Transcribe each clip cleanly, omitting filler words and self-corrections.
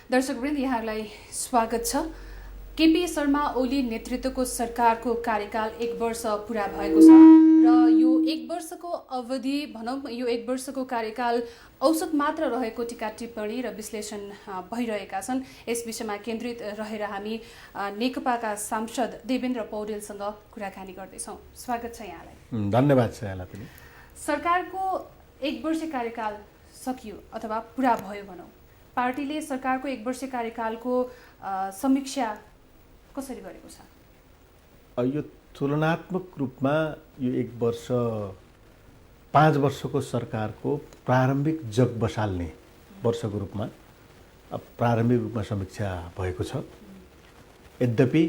दर्शकवृन्द यहाँलाई स्वागत छ। केपी शर्मा ओली नेतृत्वको सरकारको कार्यकाल 1 वर्ष पूरा भएको छ र यो 1 वर्षको अवधि भनौँ यो 1 वर्षको कार्यकाल औसत मात्र रहेको टीका टिप्पणी र विश्लेषण भइरहेका छन्। यस विषयमा केन्द्रित रहेर हामी नेकपाका सांसद देवेन्द्र पौडेलसँग कुराकानी गर्दैछौँ। स्वागत छ यहाँलाई। धन्यवाद छ यहाँलाई पनि। सरकारको 1 वर्ष कार्यकाल सकियो अथवा पूरा भयो भनौँ, पार्टीले सरकारको 1 वर्ष कार्यकालको समीक्षा कसरी गरेको छ? यो तुलनात्मक रूपमा यो 1 वर्ष 5 वर्षको सरकारको प्रारम्भिक जग बसाल्ने वर्षको रूपमा प्रारम्भिक रूपमा समीक्षा भएको छ। यद्यपि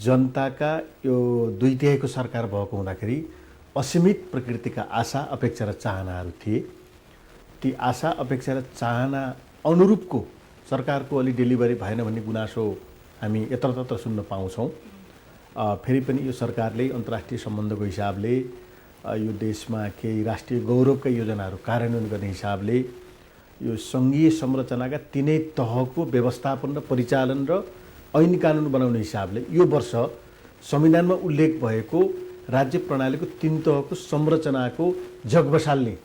जनताका यो 2/3 सरकार भएको हुँदाखेरि असीमित प्रकृतिका आशा अपेक्षा र चाहनाहरू थिए। ती आशा अपेक्षा र चाहना अनुरूपको सरकारको अलि डेलिभरी भएन भन्ने गुनासो हामी यत्रतत्र सुन्न पाउँछौँ। फेरि पनि यो सरकारले अन्तर्राष्ट्रिय सम्बन्धको हिसाबले यो देशमा केही राष्ट्रिय गौरवका योजनाहरू कार्यान्वयन गर्ने हिसाबले यो सङ्घीय संरचनाका 3 तहको व्यवस्थापन र परिचालन र ऐन कानुन बनाउने हिसाबले यो वर्ष संविधानमा उल्लेख भएको राज्य प्रणालीको 3 तहको संरचनाको जग बसाल्ने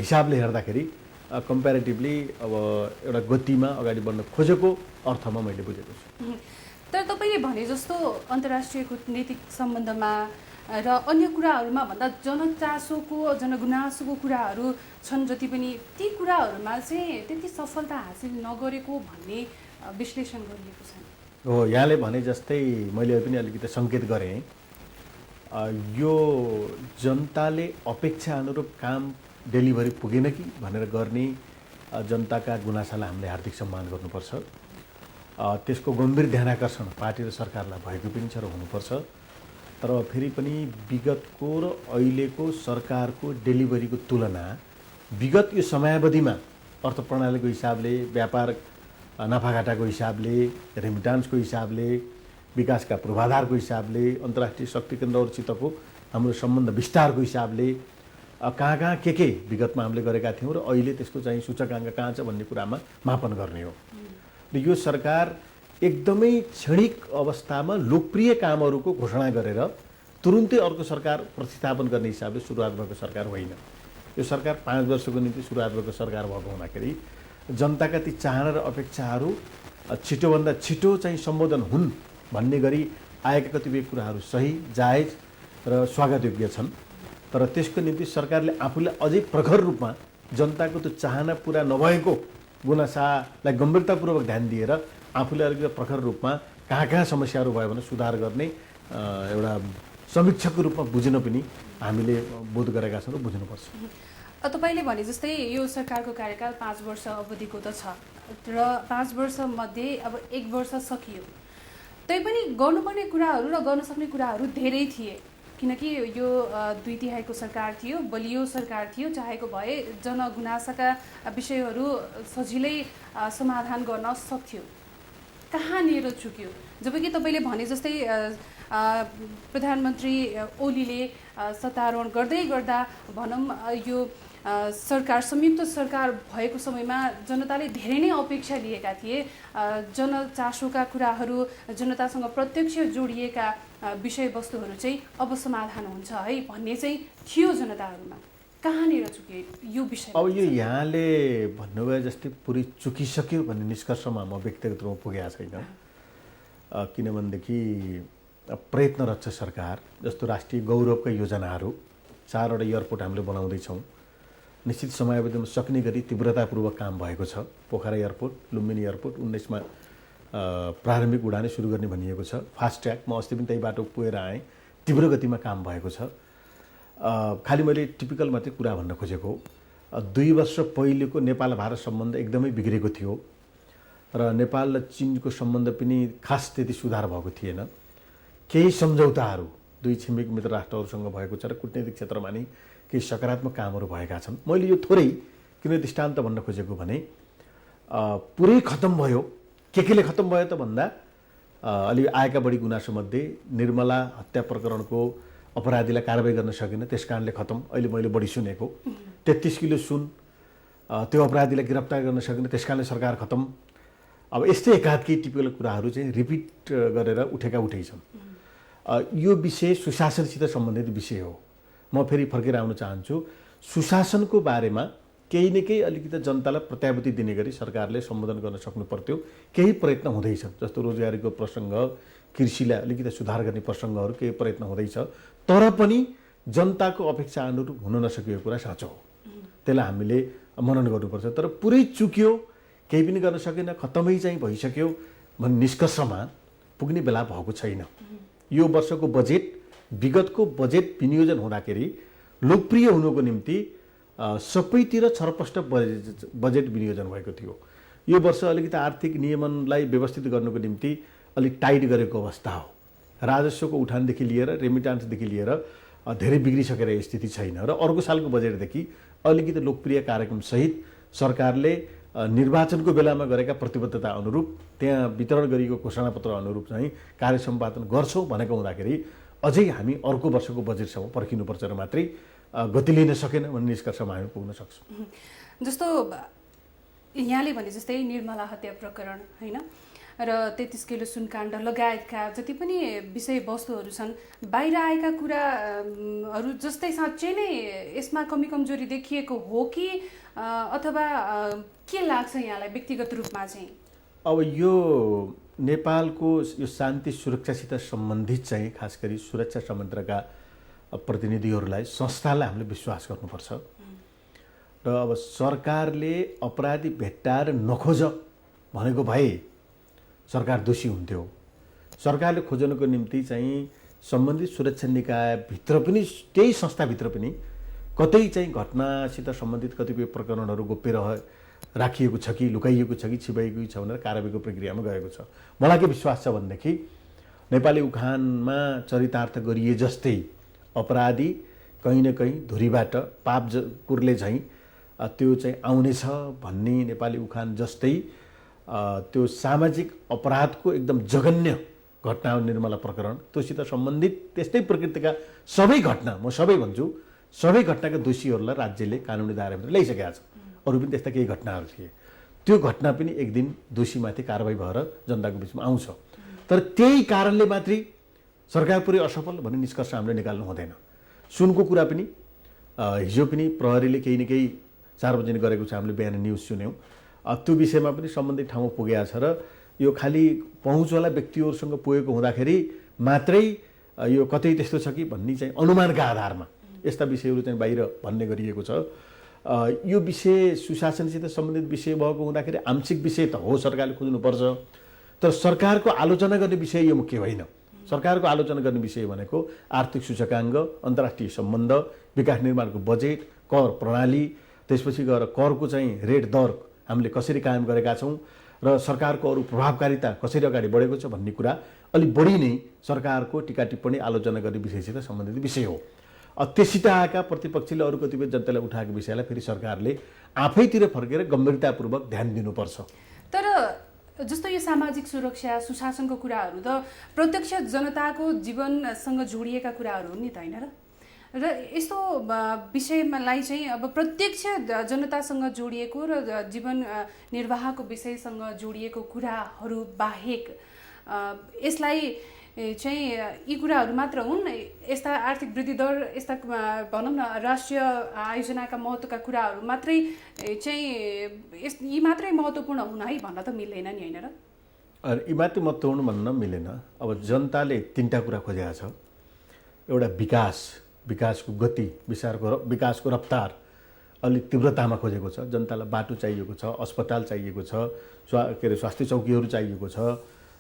हिसाबले हेर्दाखेरि कम्पेरिटिभली अब एउटा गतिमा अगाडि बढ्न खोजेको अर्थमा मैले बुझेको छु। तर तपाईँले भने जस्तो अन्तर्राष्ट्रिय कूटनीतिक सम्बन्धमा र अन्य कुराहरूमा भन्दा जनचासोको जनगुनासोको कुराहरू छन्, जति पनि ती कुराहरूमा चाहिँ त्यति सफलता हासिल नगरेको भन्ने विश्लेषण गरिएको छ। हो, यहाँले भने जस्तै मैले पनि अलिकति सङ्केत गरेँ। यो जनताले अपेक्षा अनुरूप काम डेलिभरी पुगेन कि भनेर गर्ने जनताका गुनासालाई हामीले हार्दिक सम्मान गर्नुपर्छ। त्यसको गम्भीर ध्यानाकर्षण पार्टी र सरकारलाई भएको पनि छ र हुनुपर्छ। तर फेरि पनि विगतको र अहिलेको सरकारको डेलिभरीको तुलना विगत यो समयावधिमा अर्थ प्रणालीको हिसाबले, व्यापार नाफाघाटाको हिसाबले, रेमिटान्सको हिसाबले, विकासका पूर्वाधारको हिसाबले, अन्तर्राष्ट्रिय शक्ति केन्द्रहरूसितको हाम्रो सम्बन्ध विस्तारको हिसाबले कहाँ के विगतमा हामीले गरेका थियौँ र अहिले त्यसको चाहिँ सूचकाङ्क कहाँ छ भन्ने कुरामा मापन गर्ने हो। र यो सरकार एकदमै क्षणिक अवस्थामा लोकप्रिय कामहरूको घोषणा गरेर तुरुन्तै अर्को सरकार प्रतिस्थापन गर्ने हिसाबले सुरुवात भएको सरकार होइन। यो सरकार 5 वर्षको निम्ति सुरुवात भएको सरकार भएको हुँदाखेरि जनताका ती चाहना र अपेक्षाहरू छिटोभन्दा छिटो चाहिँ सम्बोधन हुन् भन्ने गरी आएका कतिपय कुराहरू सही, जायज र स्वागतयोग्य छन्। तर त्यसको निम्ति सरकारले आफूले अझै प्रखर रूपमा जनताको त्यो चाहना पुरा नभएको गुनासालाई गम्भीरतापूर्वक ध्यान दिएर आफूले अलिकति प्रखर रूपमा कहाँ समस्याहरू भयो भने सुधार गर्ने एउटा समीक्षाको रूपमा बुझ्न पनि हामीले बोध गरेका छौँ र बुझ्नुपर्छ। तपाईँले भने जस्तै यो सरकारको कार्यकाल 5 वर्ष अवधिको त छ र 5 वर्षमध्ये अब 1 वर्ष सकियो। तैपनि गर्नुपर्ने कुराहरू र गर्न सक्ने कुराहरू धेरै थिए, किनकि यो 2/3 सरकार थियो, बलियो सरकार थियो। चाहेको भए जनगुनासाका विषयहरू सजिलै समाधान गर्न सक्थ्यो। कहाँनिर चुक्यो? जबकि तपाईँले भने जस्तै प्रधानमन्त्री ओलीले सत्तारोहण गर्दै गर्दा भनौँ यो सरकार संयुक्त सरकार भएको समयमा जनताले धेरै नै अपेक्षा लिएका थिए। जनचासोका कुराहरू, जनतासँग प्रत्यक्ष जोडिएका विषयवस्तुहरू चाहिँ अब समाधान हुन्छ है भन्ने चाहिँ थियो जनताहरूमा। कहाँनिर चुके यो विषय? अब यो यहाँले भन्नुभयो जस्तै पुरै चुकिसक्यो भन्ने निष्कर्षमा म व्यक्तिगत रूपमा पुगेको छैन। किनभनेदेखि प्रयत्नरत छ सरकार। जस्तो राष्ट्रिय गौरवका योजनाहरू 4वटा एयरपोर्ट हामीले बनाउँदैछौँ। निश्चित समयावधिमा सक्ने गरी तीव्रतापूर्वक काम भएको छ। पोखरा एयरपोर्ट, लुम्बिनी एयरपोर्ट 19मा प्रारम्भिक उडानै सुरु गर्ने भनिएको छ। फास्ट ट्र्याक, म अस्ति पनि त्यही बाटो पुगेर आएँ। तीव्र गतिमा काम भएको छ। खालि मैले टिपिकल मात्रै कुरा भन्न खोजेको हो। 2 वर्ष पहिलेको नेपाल भारत सम्बन्ध एकदमै बिग्रेको थियो र नेपाल र चीनको सम्बन्ध पनि खास त्यति सुधार भएको थिएन। केही सम्झौताहरू 2 छिमेकी मित्र राष्ट्रहरूसँग भएको छ र कूटनीतिक क्षेत्रमा नि केही सकारात्मक कामहरू भएका छन्। मैले यो थोरै किन दृष्टान्त भन्न खोजेको भने पुरै खत्तम भयो। केले खत्तम भयो त भन्दा अलि आएका बढी गुनासोमध्ये निर्मला हत्या प्रकरणको अपराधीलाई कारबाही गर्न सकेन, त्यस कारणले खत्तम। अहिले मैले बढी सुनेको 33 किलो सुन त्यो अपराधीलाई गिरफ्तार गर्न सकेन, त्यस कारणले सरकार खत्तम। अब यस्तै एकाध केही टिपिकल कुराहरू चाहिँ रिपिट गरेर उठेका उठै छन्। यो विषय सुशासनसित सम्बन्धित विषय हो। म फेरि फर्केर आउन चाहन्छु, सुशासनको बारेमा केही न केही अलिकति जनतालाई प्रत्याभूति दिने गरी सरकारले सम्बोधन गर्न सक्नु पर्थ्यो। केही प्रयत्न हुँदैछन्, जस्तो रोजगारीको प्रसङ्ग, कृषिलाई अलिकति सुधार गर्ने प्रसङ्गहरू केही प्रयत्न हुँदैछ, तर पनि जनताको अपेक्षा अनुरूप हुन नसकेको कुरा साँचो हो। त्यसलाई हामीले मनन गर्नुपर्छ। तर पुरै चुक्यो, केही पनि गर्न सकेन, खत्तमै चाहिँ भइसक्यो भन्ने निष्कर्षमा पुग्ने बेला भएको छैन। यो वर्षको बजेट विगतको बजेट विनियोजन हुँदाखेरि लोकप्रिय हुनुको निम्ति सबैतिर छरपष्ट बजेट विनियोजन भएको थियो। यो वर्ष अलिकति आर्थिक नियमनलाई व्यवस्थित गर्नुको निम्ति अलिक टाइट गरेको अवस्था हो। राजस्वको उठानदेखि लिएर रेमिटान्सदेखि लिएर धेरै बिग्रिसकेर स्थिति छैन र अर्को सालको बजेटदेखि अलिकति लोकप्रिय कार्यक्रमसहित सरकारले निर्वाचनको बेलामा गरेका प्रतिबद्धता अनुरूप त्यहाँ वितरण गरिएको घोषणापत्र अनुरूप चाहिँ कार्य सम्पादन गर्छौँ भनेको हुँदाखेरि अझै हामी अर्को वर्षको बजेटसम्म पर्खिनुपर्छ र मात्रै गति लिन सकेन भन्ने निष्कर्षमा हामी पुग्न सक्छौँ। जस्तो यहाँले भने जस्तै निर्मला हत्या प्रकरण होइन र 33 किलो सुनकाण्ड लगायतका जति पनि विषयवस्तुहरू छन्, बाहिर आएका कुराहरू जस्तै साँच्चै नै यसमा कमी कमजोरी देखिएको हो कि अथवा के लाग्छ यहाँलाई व्यक्तिगत रूपमा चाहिँ? अब यो नेपालको यो शान्ति सुरक्षासित सम्बन्धित चाहिँ खास गरी सुरक्षा संयन्त्रका प्रतिनिधिहरूलाई, संस्थालाई हामीले विश्वास गर्नुपर्छ र अब सरकारले अपराधी भेट्टाएर नखोज भनेको भए सरकार दोषी हुन्थ्यो। सरकारले खोज्नको निम्ति चाहिँ सम्बन्धित सुरक्षा निकायभित्र पनि, त्यही संस्थाभित्र पनि कतै चाहिँ घटनासित सम्बन्धित कतिपय प्रकरणहरू गोप्य राखिएको छ कि लुकाइएको छ कि छिपाइएको छ भनेर कारबाहीको प्रक्रियामा गएको छ। मलाई के विश्वास छ भनेदेखि नेपाली उखानमा चरितार्थ गरिए जस्तै अपराधी कहीँ न कहीँ धुरीबाट पाप कुर्ले झैँ त्यो चाहिँ आउनेछ भन्ने नेपाली उखान जस्तै त्यो सामाजिक अपराधको एकदम जघन्य घटना हो निर्मला प्रकरण। त्योसित सम्बन्धित त्यस्तै प्रकृतिका सबै घटना, म सबै भन्छु, सबै घटनाका दोषीहरूलाई राज्यले कानुनी दायराभित्र ल्याइसकेका छ। अरू पनि त्यस्ता केही घटनाहरू थिए, त्यो घटना पनि एक दिन दोषीमाथि कारबाही भएर जनताको बिचमा आउँछ। तर त्यही कारणले मात्रै सरकार पुरै असफल भन्ने निष्कर्ष हामीले निकाल्नु हुँदैन। सुनको कुरा पनि हिजो पनि प्रहरीले केही न केही सार्वजनिक गरेको छ, हामीले बिहान न्युज सुन्यौँ। त्यो विषयमा पनि सम्बन्धित ठाउँमा पुगेको छ र यो खालि पहुँचवाला व्यक्तिहरूसँग पुगेको हुँदाखेरि मात्रै यो कतै त्यस्तो छ कि भन्ने चाहिँ अनुमानका आधारमा यस्ता विषयहरू चाहिँ बाहिर भन्ने गरिएको छ। यो विषय सुशासनसित सम्बन्धित विषय भएको हुँदाखेरि आंशिक विषय त हो, सरकारले खोज्नुपर्छ, तर सरकारको आलोचना गर्ने विषय यो मुख्य होइन। सरकारको आलोचना गर्ने विषय भनेको आर्थिक सूचकाङ्क, अन्तर्राष्ट्रिय सम्बन्ध, विकास निर्माणको बजेट, कर प्रणाली, त्यसपछि गएर करको चाहिँ रेट दर हामीले कसरी कायम गरेका छौँ र सरकारको अरू प्रभावकारिता कसरी अगाडि बढेको छ भन्ने कुरा अलिक बढी नै सरकारको टीका टिप्पणी आलोचना गर्ने विषयसित सम्बन्धित विषय हो। त्यससित आएका प्रतिपक्षले अरू कतिपय जनतालाई उठाएको विषयलाई फेरि सरकारले आफैतिर फर्केर गम्भीरतापूर्वक ध्यान दिनुपर्छ। तर जस्तो यो सामाजिक सुरक्षा सुशासनको कुराहरू त प्रत्यक्ष जनताको जीवनसँग जोडिएका कुराहरू हो नि त, होइन र यस्तो विषयलाई चाहिँ अब प्रत्यक्ष जनतासँग जोडिएको र जीवन निर्वाहको विषयसँग जोडिएको कुराहरू बाहेक यसलाई चाहिँ यी कुराहरू मात्र हुन्, यस्ता आर्थिक वृद्धि दर, यस्ता भनौँ न राष्ट्रिय आयोजनाका महत्त्वका कुराहरू मात्रै चाहिँ यी मात्रै महत्त्वपूर्ण हुन् है भन्न त मिल्दैन नि, होइन र? यी मात्रै महत्त्वपूर्ण भन्न मिलेन। अब जनताले तीनटा कुरा खोजेको छ। एउटा विकासको गति, विकासको रफ्तार अलिक तीव्रतामा खोजेको छ। जनतालाई बाटो चाहिएको छ, अस्पताल चाहिएको छ, स्वास्थ्य चौकीहरू चाहिएको छ,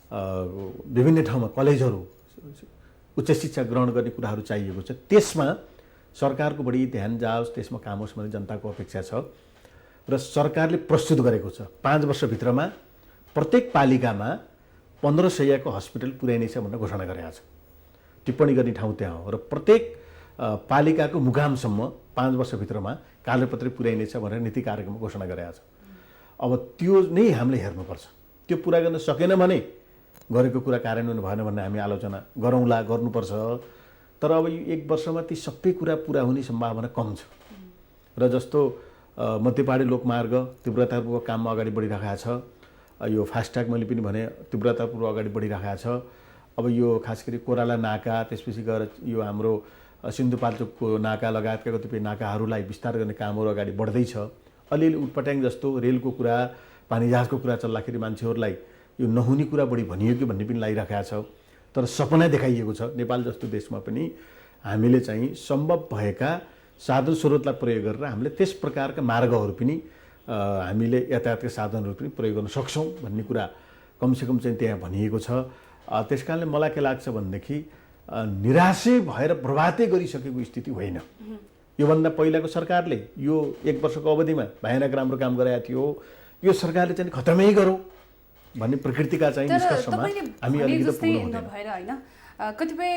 विभिन्न ठाउँमा कलेजहरू, उच्च शिक्षा ग्रहण गर्ने कुराहरू चाहिएको छ। त्यसमा सरकारको बढी ध्यान जाओस्, त्यसमा काम होस् भन्ने जनताको अपेक्षा छ र सरकारले प्रस्तुत गरेको छ। 5 वर्षभित्रमा प्रत्येक पालिकामा 1500 हस्पिटल पुर्याइनेछ भनेर घोषणा गरेको छ। टिप्पणी गर्ने ठाउँ त्यहाँ हो र प्रत्येक पालिकाको मुकामसम्म 5 वर्षभित्रमा कार्यपत्र पुर्याइनेछ भनेर नीति कार्यक्रममा घोषणा गरेको छ। अब त्यो नै हामीले हेर्नुपर्छ। त्यो पुरा गर्न सकेन भने गरेको कुरा कार्यान्वयन भएन भन्ने हामी आलोचना गरौँला, गर्नुपर्छ। तर अब यो 1 वर्षमा ती सबै कुरा पुरा हुने सम्भावना कम छ र जस्तो मध्यपहाडी लोकमार्ग तीव्रतापूर्वक काममा अगाडि बढिरहेको छ। यो फास्ट्याग मैले पनि भने तीव्रतापूर्वक अगाडि बढिरहेको छ। अब यो खास गरी कोराला नाका, त्यसपछि गएर यो हाम्रो सिन्धुपाल्चोकको नाका लगायतका कतिपय नाकाहरूलाई विस्तार गर्ने कामहरू अगाडि बढ्दैछ। अलिअलि उटपट्याङ जस्तो रेलको कुरा, पानीजहाजको कुरा चल्दाखेरि मान्छेहरूलाई यो नहुने कुरा बढी भनियो कि भन्ने पनि लागिरहेको छ। तर सपना देखाइएको छ। नेपाल जस्तो देशमा पनि हामीले चाहिँ सम्भव भएका साधन स्रोतलाई प्रयोग गरेर हामीले त्यस प्रकारका मार्गहरू पनि हामीले यातायातका साधनहरू पनि प्रयोग गर्न सक्छौँ भन्ने कुरा कमसेकम चाहिँ त्यहाँ भनिएको छ। त्यस कारणले मलाई के लाग्छ भनेदेखि निराशै भएर बर्बादै गरिसकेको स्थिति होइन। योभन्दा पहिलाको सरकारले यो 1 वर्षको अवधिमा भयानक राम्रो काम गरेका थियो। यो सरकारले चाहिँ खतमै गरौँ भन्ने प्रकृतिका चाहिँ निष्कर्षमा हामी अलिकति पुग्नु हुँदैन। भएर होइन कतिपय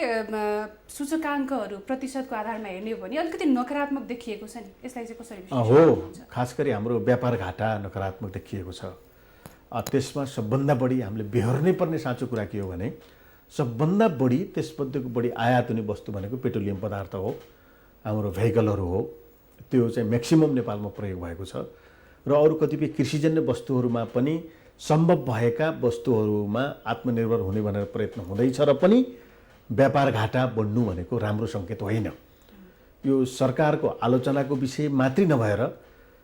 सूचकाङ्कहरू प्रतिशतको आधारमा हेर्ने हो भने अलिकति नकारात्मक देखिएको छ नि, यसलाई चाहिँ कसरी हो? खास गरी हाम्रो व्यापार घाटा नकारात्मक देखिएको छ। त्यसमा सबभन्दा बढी हामीले बेहोर्नै पर्ने साँचो कुरा के हो भने सबभन्दा बढी त्यसमध्येको बढी आयात हुने वस्तु भनेको पेट्रोलियम पदार्थ हो, हाम्रो भेहिकलहरू हो। त्यो चाहिँ म्याक्सिमम नेपालमा प्रयोग भएको छ र अरू कतिपय कृषिजन्य वस्तुहरूमा पनि सम्भव भएका वस्तुहरूमा आत्मनिर्भर हुने भनेर प्रयत्न हुँदैछ र पनि व्यापार घाटा बढ्नु भनेको राम्रो सङ्केत होइन। यो सरकारको आलोचनाको विषय मात्रै नभएर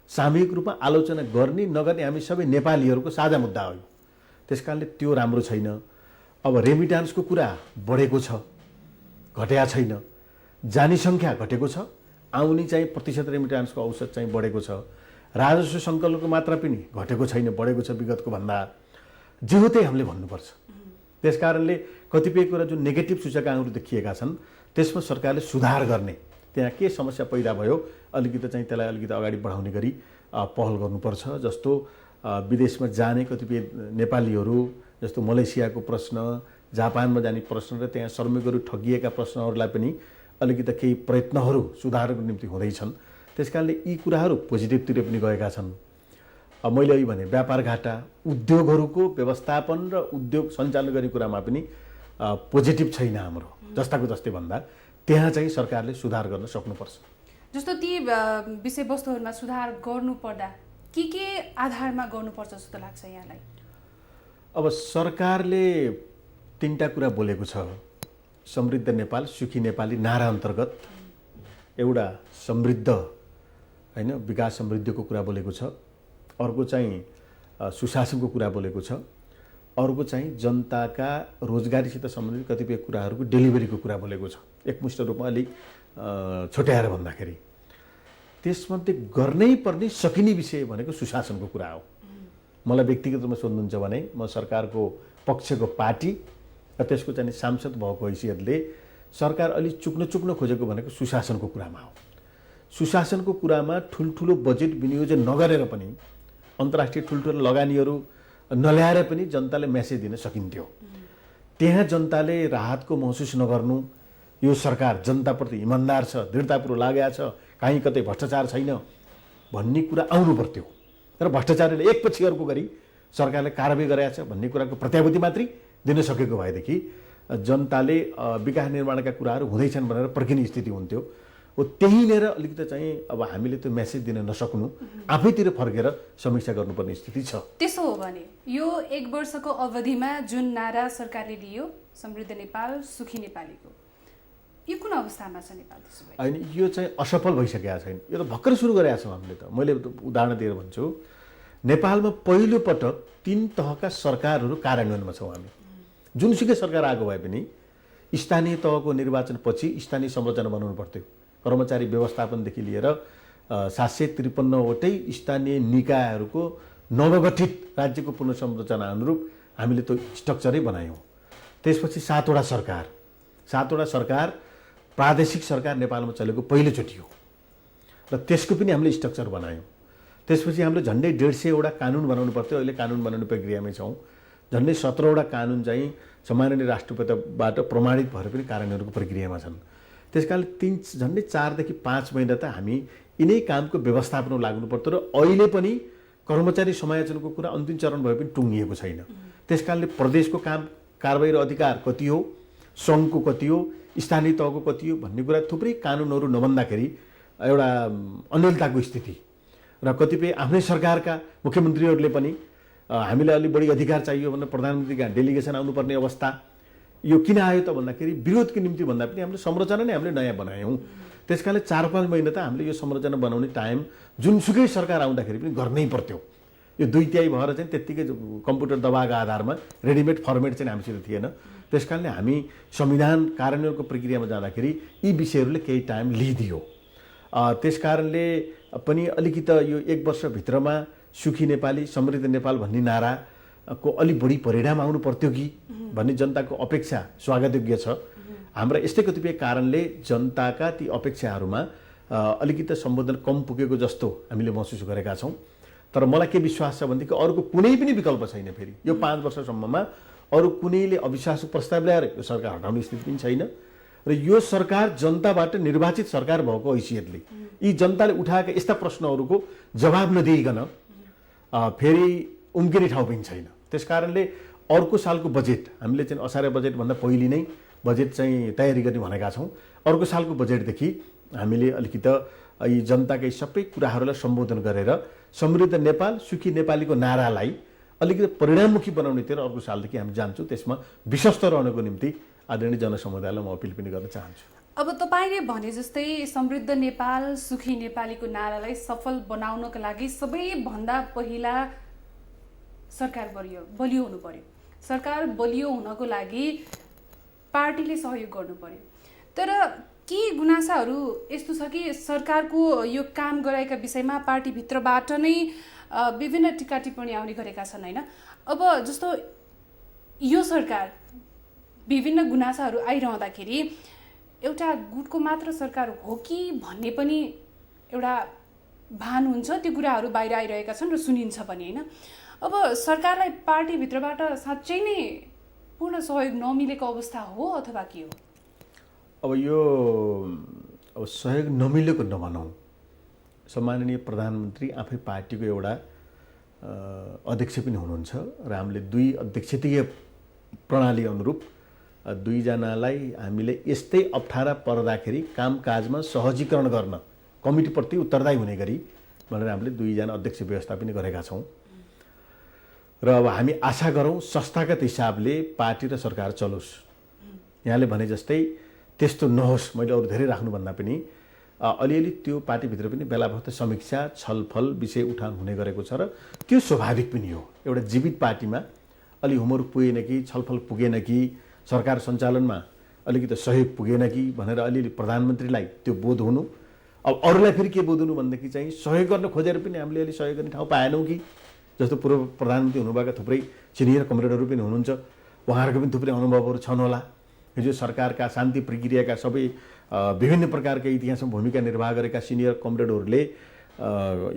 सामूहिक रूपमा आलोचना गर्ने नगर्ने हामी सबै नेपालीहरूको साझा मुद्दा हो। त्यसकारणले त्यो राम्रो छैन। अब रेमिटान्सको कुरा बढेको छ, घटेको छैन। जाने सङ्ख्या घटेको छ, आउने चाहिँ प्रतिशत रेमिटान्सको औसत चाहिँ बढेको छ। राजस्व सङ्कलनको मात्रा पनि घटेको छैन, बढेको छ विगतको भन्दा। जे हो त्यही हामीले भन्नुपर्छ। त्यस कारणले कतिपय कुरा जुन नेगेटिभ सूचकाङ्कहरू देखिएका छन् त्यसमा सरकारले सुधार गर्ने, त्यहाँ के समस्या पैदा भयो अलिकति चाहिँ त्यसलाई अलिकति अगाडि बढाउने गरी पहल गर्नुपर्छ। जस्तो विदेशमा जाने कतिपय नेपालीहरू, जस्तो मलेसियाको प्रश्न, जापानमा जाने प्रश्न र त्यहाँ श्रमिकहरू ठगिएका प्रश्नहरूलाई पनि अलिकति केही प्रयत्नहरू सुधारको निम्ति हुँदैछन्। त्यस कारणले यी कुराहरू पोजिटिभतिर पनि गएका छन्। अब मैले अघि भने व्यापार घाटा, उद्योगहरूको व्यवस्थापन र उद्योग सञ्चालन गर्ने कुरामा पनि पोजिटिभ छैन हाम्रो जस्ताको जस्तै भन्दा। त्यहाँ चाहिँ सरकारले सुधार गर्न सक्नुपर्छ। जस्तो ती विषयवस्तुहरूमा सुधार गर्नुपर्दा के आधारमा गर्नुपर्छ जस्तो लाग्छ यहाँलाई? अब सरकारले 3टा कुरा बोलेको छ। समृद्ध नेपाल सुखी नेपाली नारा अन्तर्गत एउटा समृद्ध होइन विकास समृद्धिको कुरा बोलेको छ। अर्को चाहिँ सुशासनको कुरा बोलेको छ। अर्को चाहिँ जनताका रोजगारीसित सम्बन्धित कतिपय कुराहरूको डेलिभरीको कुरा बोलेको छ। एकमुष्ट रूपमा अलिक छोट्याएर भन्दाखेरि त्यसमध्ये गर्नै पर्ने सकिने विषय भनेको सुशासनको कुरा हो। मलाई व्यक्तिगत रूपमा सोध्नुहुन्छ भने म सरकारको पक्षको पार्टी र त्यसको चाहिँ सांसद भएको हैसियतले सरकार अलि चुक्न खोजेको भनेको सुशासनको कुरामा हो। सुशासनको कुरामा ठुल्ठुलो बजेट विनियोजन नगरेर पनि अन्तर्राष्ट्रिय ठुल्ठुलो लगानीहरू नल्याएर पनि जनताले मेसेज दिन सकिन्थ्यो। त्यहाँ जनताले राहतको महसुस नगर्नु, यो सरकार जनताप्रति इमान्दार छ, दृढतापूर्वक लागेको छ, कहीँ कतै भ्रष्टाचार छैन भन्ने कुरा आउनु पर्थ्यो। र भ्रष्टाचारीले एकपछि अर्को गरी सरकारले कारबाही गरेको छ भन्ने कुराको प्रत्याभूति मात्रै दिन सकेको भएदेखि जनताले विकास निर्माणका कुराहरू हुँदैछन् भनेर पर्खिने स्थिति हुन्थ्यो। हो त्यहीँनिर अलिकति चाहिँ अब हामीले त्यो मेसेज दिन नसक्नु, आफैतिर फर्केर समीक्षा गर्नुपर्ने स्थिति छ। त्यसो हो भने यो 1 वर्षको अवधिमा जुन नारा सरकारले लियो समृद्ध नेपाल सुखी नेपालीको, यो कुन अवस्थामा छ नेपाल? त्यसो भए होइन, यो चाहिँ असफल भइसकेको छैन। यो त भर्खर सुरु गरेका छौँ हामीले। त मैले उदाहरण दिएर भन्छु, नेपालमा पहिलो पटक 3 तहका सरकारहरू कार्यान्वयनमा छौँ हामी। जुनसुकै सरकार आएको भए पनि स्थानीय तहको निर्वाचनपछि स्थानीय संरचना बनाउनु पर्थ्यो। कर्मचारी व्यवस्थापनदेखि लिएर 753वटै स्थानीय निकायहरूको नवगठित राज्यको पुनर्संरचना अनुरूप हामीले त्यो स्ट्रक्चरै बनायौँ। त्यसपछि 7वटा सरकार प्रादेशिक सरकार नेपालमा चलेको पहिलोचोटि हो र त्यसको पनि हामीले स्ट्रक्चर बनायौँ। त्यसपछि हामीले झन्डै 150वटा कानुन बनाउनु पर्थ्यो। अहिले कानुन बनाउने प्रक्रियामै छौँ। झन्डै 17वटा कानुन चाहिँ सम्माननीय राष्ट्रपतिबाट प्रमाणित भएर पनि कार्यान्वयनको प्रक्रियामा छन्। त्यसकारणले झन्डै 4 देखि 5 महिना त हामी यिनै कामको व्यवस्थापनमा लाग्नु पर्थ्यो र अहिले पनि कर्मचारी समायोजनको कुरा अन्तिम चरण भए पनि टुङ्गिएको छैन। त्यसकारणले प्रदेशको काम कारबाही र अधिकार कति हो, सङ्घको कति हो, स्थानीय तहको कति हो भन्ने कुरा थुप्रै कानुनहरू नबन्दाखेरि एउटा अनिलताको स्थिति र कतिपय आफ्नै सरकारका मुख्यमन्त्रीहरूले पनि हामीलाई अलि बढी अधिकार चाहियो भनेर प्रधानमन्त्री कहाँ डेलिगेसन आउनुपर्ने अवस्था यो किन आयो त भन्दाखेरि विरोधको निम्ति भन्दा पनि हामीले संरचना नै हामीले नयाँ बनायौँ। त्यस कारणले 4-5 महिना त हामीले यो संरचना बनाउने टाइम जुनसुकै सरकार आउँदाखेरि पनि गर्नै पर्थ्यो। यो 2/3 भएर चाहिँ त्यत्तिकै कम्प्युटर दबाएको आधारमा रेडिमेड फर्मेट चाहिँ हामीसित थिएन। त्यस कारणले हामी संविधान कार्यान्वयनको प्रक्रियामा जाँदाखेरि यी विषयहरूले केही टाइम लिइदियो। त्यस कारणले पनि अलिकति यो 1 वर्षभित्रमा सुखी नेपाली समृद्ध नेपाल भन्ने नाराको अलिक बढी परिणाम आउनु पर्थ्यो कि भन्ने जनताको अपेक्षा स्वागतयोग्य छ। हाम्रा यस्तै कतिपय कारणले जनताका ती अपेक्षाहरूमा अलिकति सम्बोधन कम पुगेको जस्तो हामीले महसुस गरेका छौँ। तर मलाई के विश्वास छ भनेदेखि अरूको कुनै पनि विकल्प छैन। फेरि यो 5 वर्षसम्ममा अरू कुनैले अविश्वासको प्रस्ताव ल्याएर यो सरकार हटाउने स्थिति पनि छैन र यो सरकार जनताबाट निर्वाचित सरकार भएको हैसियतले यी जनताले उठाएका यस्ता प्रश्नहरूको जवाब नदिइकन फेरि उम्किने ठाउँ पनि छैन। त्यस कारणले अर्को सालको बजेट हामीले चाहिँ असारे बजेटभन्दा पहिले नै बजेट चाहिँ तयारी गर्ने भनेका छौँ। अर्को सालको बजेटदेखि हामीले अलिकति यी जनताकै सबै कुराहरूलाई सम्बोधन गरेर समृद्ध नेपाल सुखी नेपालीको नारालाई अलिकति परिणाममुखी बनाउनेतिर अर्को सालदेखि हामी जान्छौँ। त्यसमा विश्वस्त रहनको निम्ति आदरणीय जनसमुदायलाई म अपिल पनि गर्न चाहन्छु। अब तपाईँले भने जस्तै समृद्ध नेपाल सुखी नेपालीको नारालाई सफल बनाउनको लागि सबैभन्दा पहिला सरकार बलियो हुनु पर्यो। सरकार बलियो हुनको लागि पार्टीले सहयोग गर्नु पर्यो। तर के गुनासाहरू यस्तो छ कि सरकारको यो काम गराएका विषयमा पार्टीभित्रबाट नै विभिन्न टिका टिप्पणी आउने गरेका छन् होइन। अब जस्तो यो सरकार विभिन्न गुनासाहरू आइरहँदाखेरि एउटा गुटको मात्र सरकार हो कि भन्ने पनि एउटा भान हुन्छ। त्यो कुराहरू बाहिर आइरहेका छन् र सुनिन्छ पनि होइन। अब सरकारलाई पार्टीभित्रबाट साँच्चै नै पूर्ण सहयोग नमिलेको अवस्था हो अथवा के हो? अब यो सहयोग नमिलेको नभनौँ। सम्माननीय प्रधानमन्त्री आफै पार्टीको एउटा अध्यक्ष पनि हुनुहुन्छ र हामीले 2 अध्यक्षीय प्रणाली अनुरूप 2 जनालाई हामीले यस्तै अप्ठ्यारा पर्दाखेरि कामकाजमा सहजीकरण गर्न कमिटीप्रति उत्तरदायी हुने गरी भनेर हामीले 2 जना अध्यक्ष व्यवस्था पनि गरेका छौँ। र अब हामी आशा गरौँ संस्थागत हिसाबले पार्टी र सरकार चलोस्। यहाँले भने जस्तै त्यस्तो नहोस्। मैले अरू धेरै राख्नुभन्दा पनि अलिअलि त्यो पार्टीभित्र पनि बेला बखत समीक्षा छलफल विषय उठान हुने गरेको छ र त्यो स्वाभाविक पनि हो। एउटा जीवित पार्टीमा अलि हुमर पुगेन कि छलफल पुगेन कि सरकार सञ्चालनमा अलिकति सहयोग पुगेन कि भनेर अलिअलि प्रधानमन्त्रीलाई त्यो बोध हुनु। अब अरूलाई फेरि के बोध हुनु भनेदेखि चाहिँ सहयोग गर्न खोजेर पनि हामीले अलि सहयोग गर्ने ठाउँ पाएनौँ कि। जस्तो पूर्व प्रधानमन्त्री हुनुभएका थुप्रै सिनियर कमरेडहरू पनि हुनुहुन्छ। उहाँहरूको पनि थुप्रै अनुभवहरू छन् होला। हिजो सरकारका शान्ति प्रक्रियाका सबै विभिन्न प्रकारका इतिहासमा भूमिका निर्वाह गरेका सिनियर कमरेडहरूले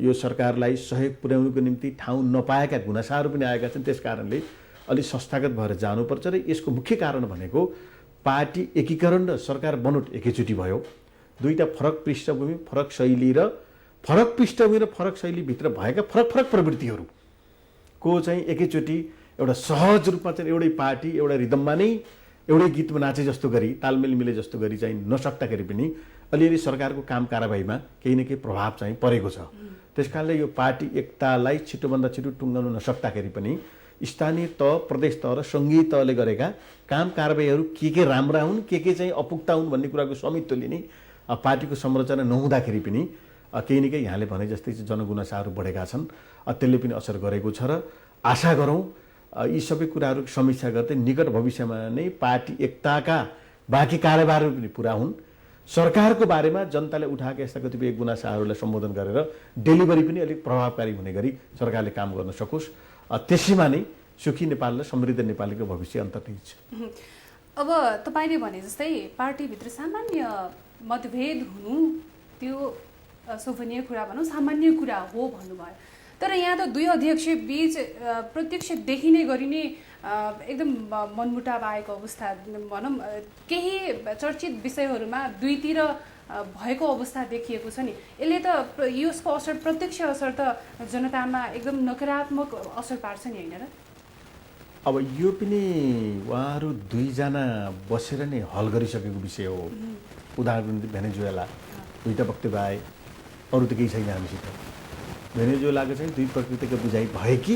यो सरकारलाई सहयोग पुर्याउनुको निम्ति ठाउँ नपाएका गुनासाहरू पनि आएका छन्। त्यस कारणले अलि संस्थागत भएर जानुपर्छ र यसको मुख्य कारण भनेको पार्टी एकीकरण र सरकार बनोट एकैचोटि भयो। 2टा फरक पृष्ठभूमि फरक शैली र फरक पृष्ठभूमि र फरक शैलीभित्र भएका फरक परिवृत्तिहरूको चाहिँ एकैचोटि एउटा सहज रूपमा चाहिँ एउटै पार्टी एउटा रिदममा नै एउटै गीतमा नाचे जस्तो गरी तालमेल मिले जस्तो गरी चाहिँ नसक्दाखेरि पनि अलिअलि सरकारको काम कारबाहीमा केही न केही प्रभाव चाहिँ परेको छ। त्यसकारणले यो पार्टी एकतालाई छिटोभन्दा छिटो टुङ्गाउन नसक्दाखेरि पनि स्थानीय तह प्रदेश तह र सङ्घीय तहले गरेका काम कारबाहीहरू के राम्रा हुन् के चाहिँ अपुग्ता हुन् भन्ने कुराको स्वामित्वले नै पार्टीको संरचना नहुँदाखेरि पनि केही न केही यहाँले भने जस्तै जनगुनासाहरू बढेका छन्। त्यसले पनि असर गरेको छ र आशा गरौँ यी सबै कुराहरूको समीक्षा गर्दै निकट भविष्यमा नै पार्टी एकताका बाँकी कार्यभारहरू पनि पुरा हुन्। सरकारको बारेमा जनताले उठाएका यस्ता कतिपय गुनासाहरूलाई सम्बोधन गरेर डेलिभरी पनि अलिक प्रभावकारी हुने गरी सरकारले काम गर्न सकोस्। त्यसैमा नै सुखी नेपाल र समृद्ध नेपालीको भविष्य अन्तर्निहित छ। अब तपाईँले भने जस्तै पार्टीभित्र सामान्य मतभेद हुनु त्यो शोभनीय कुरा भनौँ सामान्य कुरा हो भन्नुभयो। तर यहाँ त 2 अध्यक्ष बीच प्रत्यक्ष देखिने गरी नै एकदम मनमुटाव आएको अवस्था भनौँ केही चर्चित विषयहरूमा दुईतिर भएको अवस्था देखिएको छ नि। यसले त यसको असर प्रत्यक्ष असर त जनतामा एकदम नकारात्मक असर पार्छ नि होइन र? अब यो पनि उहाँहरू 2 जना बसेर नै हल गरिसकेको विषय हो। उदाहरणको निम्ति भेनेजुएला 2टा वक्तव्य आए, अरू त केही छैन हामीसित। भेनेजुएलाको चाहिँ 2 प्रकृतिको बुझाइ भए कि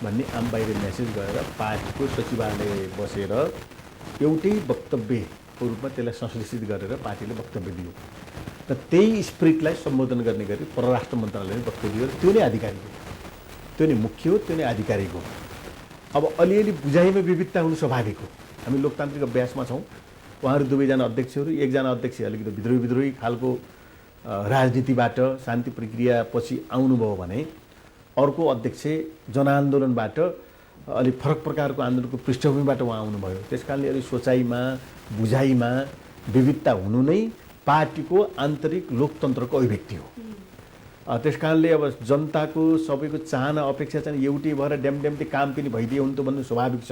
भन्ने आम बाहिर मेसेज गरेर पार्टीको सचिवालय बसेर एउटै वक्तव्यको रूपमा त्यसलाई संश्लेषित गरेर पार्टीले वक्तव्य दियो र त्यही स्पिरिटलाई सम्बोधन गर्ने गरी परराष्ट्र मन्त्रालयले वक्तव्य दियो। त्यो नै आधिकारिक हो, त्यो नै मुख्य हो, त्यो नै आधिकारिक हो। अब अलिअलि बुझाइमा विविधता हुनु स्वाभाविक हो। हामी लोकतान्त्रिक अभ्यासमा छौँ। उहाँहरू दुवैजना अध्यक्षहरू, एकजना अध्यक्ष अलिकति विद्रोही खालको राजनीतिबाट शान्ति प्रक्रियापछि आउनुभयो भने अर्को अध्यक्ष जनआन्दोलनबाट अलिक फरक प्रकारको आन्दोलनको पृष्ठभूमिबाट उहाँ आउनुभयो। त्यस कारणले अलिक सोचाइमा बुझाइमा विविधता हुनु नै पार्टीको आन्तरिक लोकतन्त्रको अभिव्यक्ति हो। त्यस कारणले अब जनताको सबैको चाहना अपेक्षा चाहिँ एउटै भएर ड्यामड्याम्ती काम पनि भइदियो हुन्थ्यो भन्नु स्वाभाविक छ।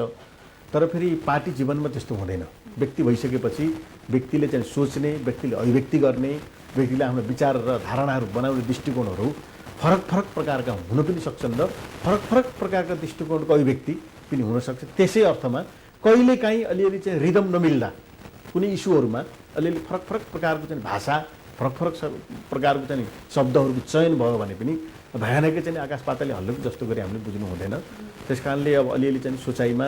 तर फेरि पार्टी जीवनमा त्यस्तो हुँदैन। व्यक्ति भइसकेपछि व्यक्तिले चाहिँ सोच्ने, व्यक्तिले अभिव्यक्ति गर्ने, व्यक्तिले आफ्नो विचार र धारणाहरू बनाउने दृष्टिकोणहरू फरक फरक प्रकारका हुन पनि सक्छन् र फरक फरक प्रकारका दृष्टिकोणको अभिव्यक्ति पनि हुनसक्छ। त्यसै अर्थमा कहिलेकाहीँ अलिअलि चाहिँ रिदम नमिल्दा कुनै इस्युहरूमा अलिअलि फरक फरक प्रकारको चाहिँ भाषा, फरक फरक प्रकारको चाहिँ शब्दहरूको चयन भयो भने पनि भयानकै चाहिँ आकाश पातालले हल्लेको जस्तो गरी हामीले बुझ्नु हुँदैन। त्यस कारणले अब अलिअलि चाहिँ सोचाइमा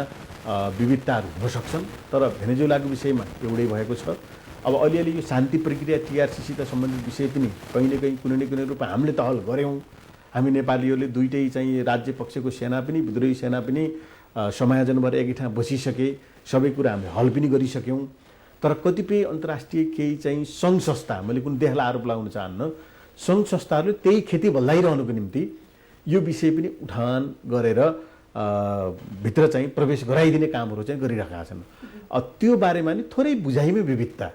विविधताहरू हुन सक्छन्, तर भेनेजुएलाको विषयमा एउटै भएको छ। अब अलिअलि यो शान्ति प्रक्रिया टीआरसीसित सम्बन्धित विषय पनि कहीँ न कहीँ कुनै न कुनै रूपमा हामीले त हल गऱ्यौँ। हामी नेपालीहरूले दुईटै चाहिँ राज्य पक्षको सेना पनि विद्रोही सेना पनि समायोजन भएर एकै ठाउँ बसिसके, सबै कुरा हामीले हल पनि गरिसक्यौँ। तर कतिपय अन्तर्राष्ट्रिय केही चाहिँ सङ्घ संस्था, मैले कुनै देशलाई आरोप लगाउन चाहन्न, सङ्घ संस्थाहरूले त्यही खेती भल्लाइरहनुको निम्ति यो विषय पनि उठान गरेर भित्र चाहिँ प्रवेश गराइदिने कामहरू चाहिँ गरिरहेका छन्। त्यो बारेमा नि थोरै बुझाइमै विविधता,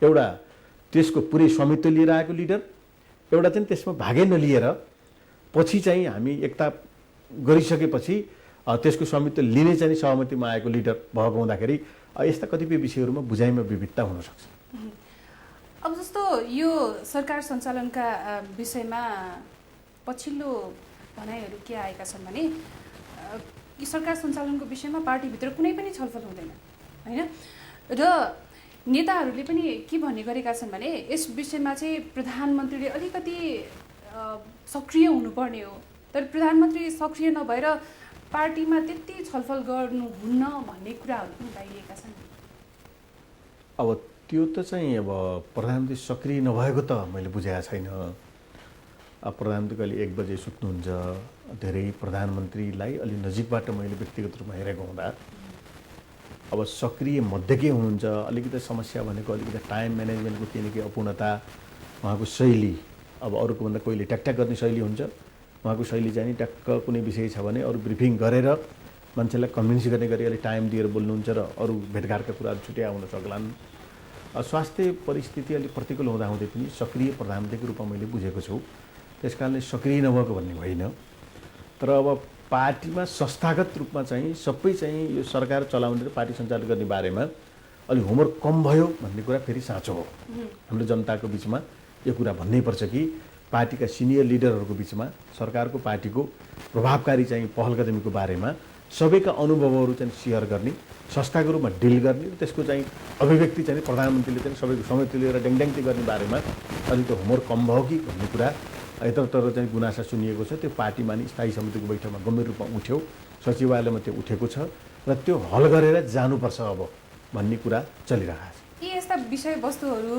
एउटा त्यसको पुरै स्वामित्व लिएर आएको लिडर, एउटा चाहिँ त्यसमा भागै नलिएर पछि चाहिँ हामी एकता गरिसकेपछि त्यसको स्वामित्व लिने चाहिँ सहमतिमा आएको लिडर भएको हुँदाखेरि यस्ता कतिपय विषयहरूमा बुझाइमा विविधता हुनसक्छ। अब जस्तो यो सरकार सञ्चालनका विषयमा पछिल्लो भनाइहरू के आएका छन् भने सरकार सञ्चालनको विषयमा पार्टीभित्र कुनै पनि छलफल हुँदैन होइन, र नेताहरूले पनि के भन्ने गरेका छन् भने यस विषयमा चाहिँ प्रधानमन्त्रीले अलिकति सक्रिय हुनुपर्ने हो, तर प्रधानमन्त्री सक्रिय नभएर पार्टीमा त्यति छलफल गर्नुहुन्न भन्ने कुराहरू पनि बाहिरिएका छन्। अब त्यो त चाहिँ अब प्रधानमन्त्री सक्रिय नभएको त मैले बुझाएको छैन। अब प्रधानमन्त्री कहिले 1 बजे सुत्नुहुन्छ, धेरै प्रधानमन्त्रीलाई अलि नजिकबाट मैले व्यक्तिगत रूपमा हेरेको हुँदा अब सक्रिय मध्यकै हुनुहुन्छ। अलिकति समस्या भनेको अलिकति टाइम म्यानेजमेन्टको केही न केही अपूर्णता, उहाँको शैली अब अरूको भन्दा कोहीले ट्याकट्याक गर्ने शैली हुन्छ, उहाँको शैली चाहिँ नि ट्याक्क कुनै विषय छ भने अरू ब्रिफिङ गरेर मान्छेलाई कन्भिन्स गर्ने गरी अलिक टाइम दिएर बोल्नुहुन्छ र अरू भेटघाटका कुराहरू छुट्या हुन सक्लान्। स्वास्थ्य परिस्थिति अलिक प्रतिकूल हुँदाहुँदै पनि सक्रिय प्रधानमन्त्रीको रूपमा मैले बुझेको छु। त्यस कारणले सक्रिय नभएको भन्ने होइन। तर अब पार्टीमा संस्थागत रूपमा चाहिँ सबै चाहिँ यो सरकार चलाउने र पार्टी सञ्चालन गर्ने बारेमा अलिक होमवर्क कम भयो भन्ने कुरा फेरि साँचो हो। हाम्रो जनताको बिचमा यो कुरा भन्नैपर्छ कि पार्टीका सिनियर लिडरहरूको बिचमा सरकारको पार्टीको प्रभावकारी चाहिँ पहल कदमीको बारेमा सबैका अनुभवहरू चाहिँ सेयर गर्ने, संस्थाको रूपमा डिल गर्ने र त्यसको चाहिँ अभिव्यक्ति चाहिँ प्रधानमन्त्रीले चाहिँ सबैको समयमा लिएर ड्याङड्याङती गर्ने बारेमा अलिक होमवर्क कम भयो कि भन्ने कुरा यत्रत्र चाहिँ गुनासा सुनिएको छ। त्यो पार्टीमा नि स्थायी समितिको बैठकमा गम्भीर रूपमा उठ्यो, सचिवालयमा त्यो उठेको छ र त्यो हल गरेर जानुपर्छ अब भन्ने कुरा चलिरहेको छ। यी यस्ता विषयवस्तुहरू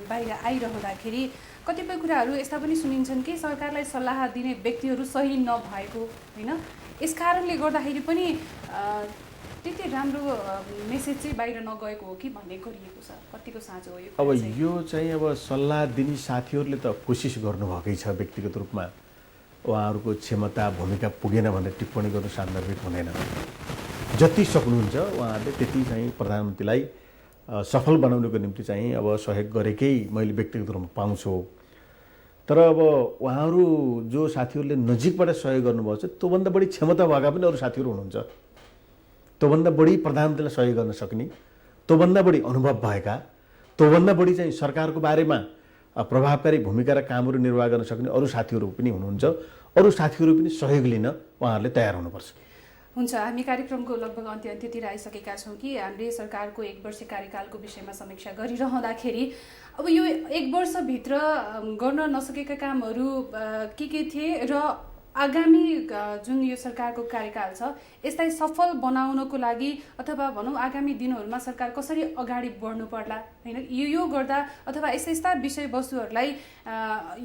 बाहिर आइरहँदाखेरि कतिपय कुराहरू यस्ता पनि सुनिन्छन् कि सरकारलाई सल्लाह दिने व्यक्तिहरू सही नभएको होइन, यस कारणले गर्दाखेरि पनि त्यति राम्रो मेसेज चाहिँ बाहिर नगएको हो कि भन्ने गरिएको छ। कतिको साँचो हो यो? अब यो चाहिँ अब सल्लाह दिने साथीहरूले त कोसिस गर्नुभएकै छ व्यक्तिगत रूपमा, उहाँहरूको क्षमता भूमिका पुगेन भनेर टिप्पणी गर्नु सान्दर्भिक हुँदैन। जति सक्नुहुन्छ उहाँहरूले त्यति चाहिँ प्रधानमन्त्रीलाई सफल बनाउनको निम्ति चाहिँ अब सहयोग गरेकै मैले व्यक्तिगत रूपमा पाउँछु। तर अब उहाँहरू जो साथीहरूले नजिकबाट सहयोग गर्नुभएको छ त्योभन्दा बढी क्षमता भएका पनि अरू साथीहरू हुनुहुन्छ, त्योभन्दा बढी प्रधानमन्त्रीलाई सहयोग गर्न सक्ने, त्योभन्दा बढी अनुभव भएका, त्योभन्दा बढी चाहिँ सरकारको बारेमा प्रभावकारी भूमिका र कामहरू निर्वाह गर्न सक्ने अरू साथीहरू पनि हुनुहुन्छ। अरू साथीहरू पनि सहयोग लिन उहाँहरूले तयार हुनुपर्छ। हुन्छ, हामी कार्यक्रमको लगभग अन्त्यतिर आइसकेका छौँ कि हामीले सरकारको 1 वर्ष कार्यकालको विषयमा समीक्षा गरिरहँदाखेरि अब यो 1 वर्षभित्र गर्न नसकेका कामहरू के थिए र आगामी जुन यो सरकारको कार्यकाल छ यसलाई सफल बनाउनको लागि अथवा भनौँ आगामी दिनहरूमा सरकार कसरी अगाडि बढ्नु पर्ला होइन यो गर्दा अथवा यस्ता विषयवस्तुहरूलाई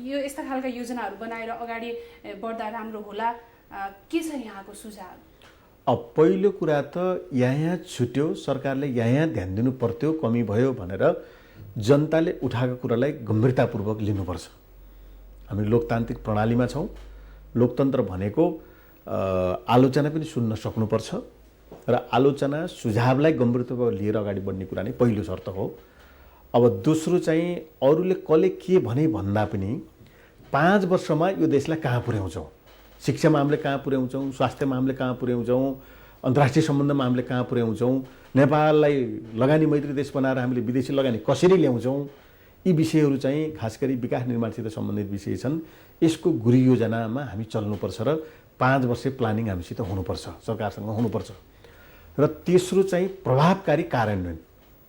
यो यस्ता खालका योजनाहरू बनाएर अगाडि बढ्दा राम्रो होला के छ यहाँको सुझाव? अब पहिलो कुरा त यहाँ छुट्यो, सरकारले यहाँ ध्यान दिनु पर्थ्यो, कमी भयो भनेर जनताले उठाएको कुरालाई गम्भीरतापूर्वक लिनुपर्छ। हामी लोकतान्त्रिक प्रणालीमा छौँ। लोकतन्त्र भनेको आलोचना पनि सुन्न सक्नुपर्छ र आलोचना सुझावलाई गम्भीरतापूर्वक लिएर अगाडि बढ्ने कुरा नै पहिलो शर्त हो। अब दोस्रो चाहिँ अरूले कसले के भने भन्दा पनि 5 वर्षमा यो देशलाई कहाँ पुर्याउँछौँ, शिक्षामा हामीले कहाँ पुर्याउँछौँ, स्वास्थ्यमा हामीले कहाँ पुर्याउँछौँ, अन्तर्राष्ट्रिय सम्बन्धमा हामीले कहाँ पुर्याउँछौँ, नेपाललाई लगानी मैत्री देश बनाएर हामीले विदेशी लगानी कसरी ल्याउँछौँ, यी विषयहरू चाहिँ खास गरी विकास निर्माणसित सम्बन्धित विषय छन्। यसको गुरु योजनामा हामी चल्नुपर्छ र 5 वर्षे प्लानिङ हामीसित हुनुपर्छ, सरकारसँग हुनुपर्छ। र तेस्रो चाहिँ प्रभावकारी कार्यान्वयन।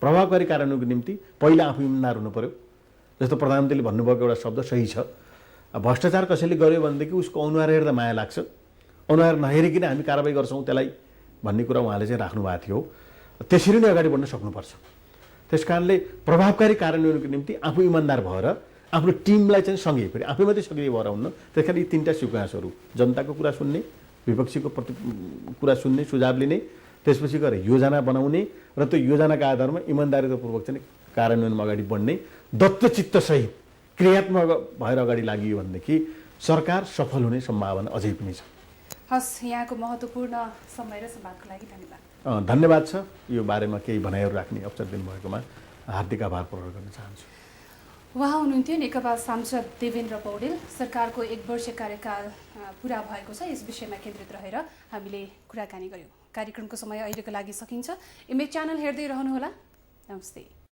प्रभावकारी कार्यान्वयनको निम्ति पहिला आफू इमानदार हुनु पर्यो। जस्तो प्रधानमन्त्रीले भन्नुभएको एउटा शब्द सही छ, भ्रष्टाचार कसैले गर्यो भनेदेखि उसको अनुहार हेर्दा माया लाग्छ, अनुहार नहेरिकन हामी कारबाही गर्छौँ त्यसलाई भन्ने कुरा उहाँले चाहिँ राख्नु भएको थियो। त्यसरी नै अगाडि बढ्न सक्नुपर्छ। त्यसकारणले प्रभावकारी कार्यान्वयनको निम्ति आफू इमानदार भएर आफ्नो टिमलाई चाहिँ सँगै, फेरि आफै मात्रै सक्रिय भएर हुन्न। त्यस कारण यी 3टा सिक्वेन्सहरू, जनताको कुरा सुन्ने, विपक्षीको कुरा सुन्ने, सुझाव लिने, त्यसपछि गएर योजना बनाउने र त्यो योजनाका आधारमा इमानदारीतापूर्वक चाहिँ कार्यान्वयनमा अगाडि बढ्ने, दत्तचित्तसहित क्रियात्मक भएर अगाडि लागियो भनेदेखि सरकार सफल हुने सम्भावना अझै पनि छ। हस्, यहाँको महत्त्वपूर्ण समय र संवादको लागि धन्यवाद। धन्यवाद छ। यो बारेमा केही भनाइहरू राख्ने अवसर दिनुभएकोमा हार्दिक आभार प्रकट गर्न चाहन्छु। उहाँ हुनुहुन्थ्यो नेकपा सांसद देवेन्द्र पौडेल। सरकारको 1 वर्ष कार्यकाल पुरा भएको छ, यस विषयमा केन्द्रित रहेर हामीले कुराकानी गर्यौँ। कार्यक्रमको समय अहिलेको लागि सकिन्छ। इमेज च्यानल हेर्दै रहनुहोला। नमस्ते।